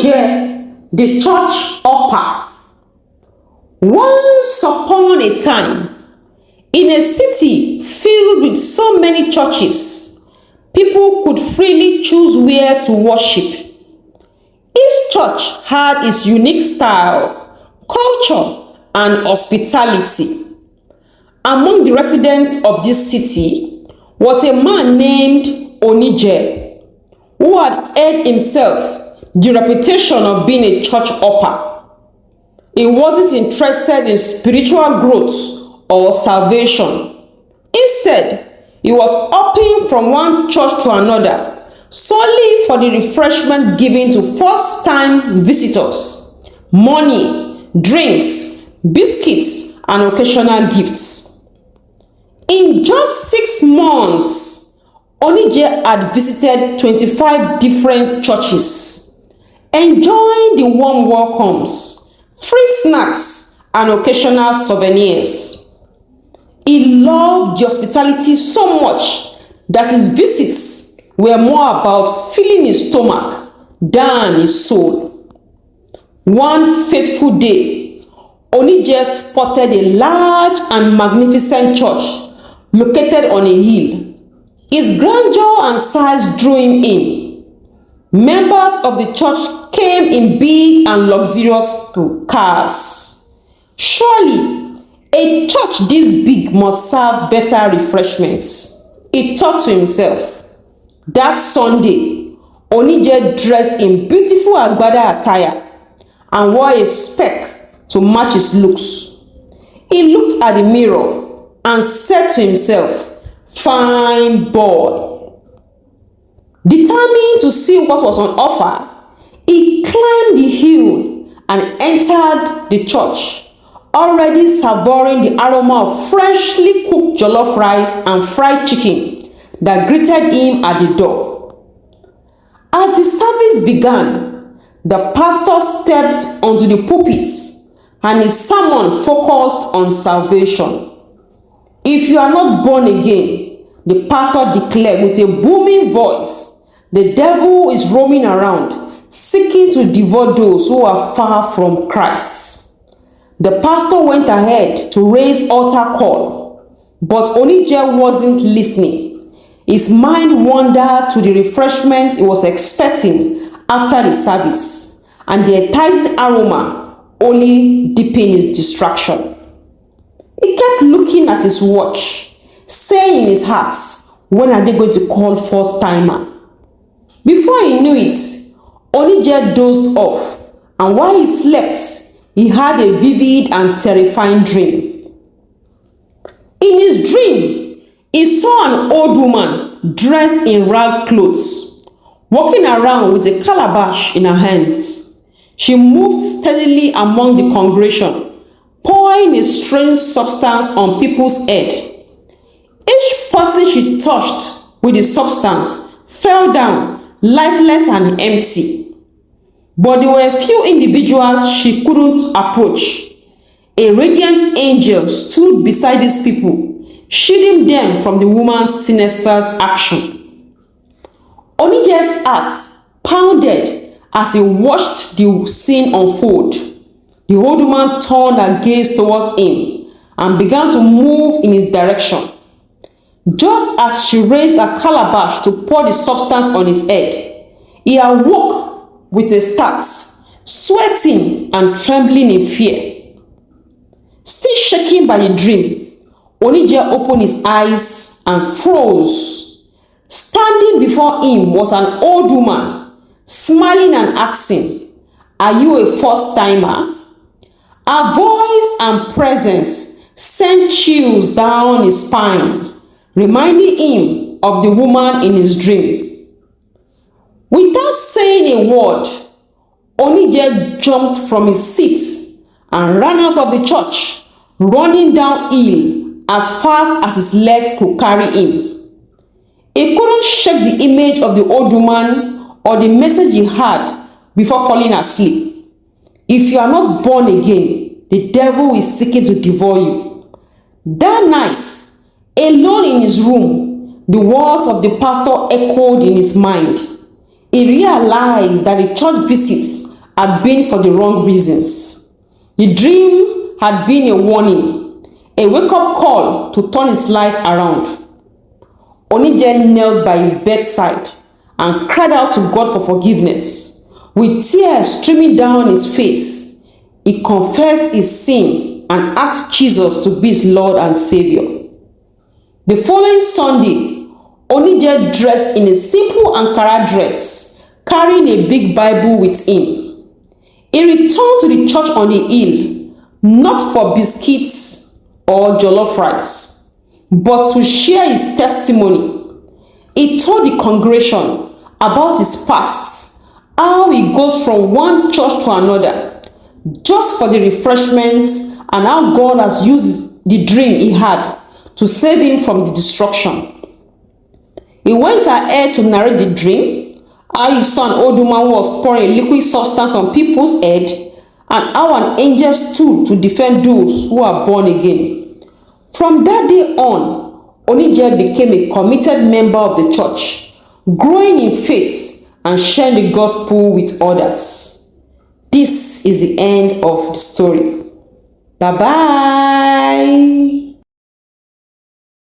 Onije, the church upper. Once upon a time, in a city filled with so many churches, people could freely choose where to worship. Each church had its unique style, culture, and hospitality. Among the residents of this city was a man named Onije, who had earned himself the reputation of being a church upper. He wasn't interested in spiritual growth or salvation. Instead, he was hopping from one church to another solely for the refreshment given to first-time visitors, money, drinks, biscuits, and occasional gifts. In just 6 months, Onije had visited 25 different churches, enjoying the warm welcomes, free snacks, and occasional souvenirs. He loved the hospitality so much that his visits were more about filling his stomach than his soul. One fateful day, Onije spotted a large and magnificent church located on a hill. Its grandeur and size drew him in. Members of the church came in big and luxurious cars. Surely, a church this big must serve better refreshments, he thought to himself. That Sunday, Onije dressed in beautiful Agbada attire and wore a spec to match his looks. He looked at the mirror and said to himself, "Fine boy." Determined to see what was on offer, he climbed the hill and entered the church, already savoring the aroma of freshly cooked jollof rice and fried chicken that greeted him at the door. As the service began, the pastor stepped onto the pulpit and his sermon focused on salvation. "If you are not born again," the pastor declared with a booming voice, "the devil is roaming around, seeking to devour those who are far from Christ." The pastor went ahead to raise altar call, but Onije wasn't listening. His mind wandered to the refreshment he was expecting after the service, and the enticing aroma only deepened his distraction. He kept looking at his watch, saying in his heart, "When are they going to call first timer?" Before he knew it, Onije dozed off, and while he slept, he had a vivid and terrifying dream. In his dream, he saw an old woman dressed in rag clothes, walking around with a calabash in her hands. She moved steadily among the congregation, pouring a strange substance on people's head. Each person she touched with the substance fell down, lifeless and empty. But there were a few individuals she couldn't approach. A radiant angel stood beside these people, shielding them from the woman's sinister action. Onije's heart pounded as he watched the scene unfold. The old woman turned her gaze towards him and began to move in his direction. Just as she raised a calabash to pour the substance on his head, he awoke with a start, sweating and trembling in fear. Still shaken by the dream, Onije opened his eyes and froze. Standing before him was an old woman, smiling and asking, "Are you a first-timer?" Her voice and presence sent chills down his spine, reminding him of the woman in his dream. Without saying a word, Onije jumped from his seat and ran out of the church, running downhill as fast as his legs could carry him. He couldn't shake the image of the old woman or the message he had before falling asleep. "If you are not born again, the devil is seeking to devour you." That night, alone in his room, the words of the pastor echoed in his mind. He realized that the church visits had been for the wrong reasons. The dream had been a warning, a wake-up call to turn his life around. Onije knelt by his bedside and cried out to God for forgiveness. With tears streaming down his face, he confessed his sin and asked Jesus to be his Lord and Savior. The following Sunday, Onije dressed in a simple Ankara dress, carrying a big Bible with him. He returned to the church on the hill, not for biscuits or jollof rice, but to share his testimony. He told the congregation about his past, how he goes from one church to another, just for the refreshments, and how God has used the dream he had to save him from the destruction. He went ahead to narrate the dream, how he saw an old woman who was pouring a liquid substance on people's head, and how an angel stood to defend those who are born again. From that day on, Onije became a committed member of the church, growing in faith and sharing the gospel with others. This is the end of the story. Bye-bye.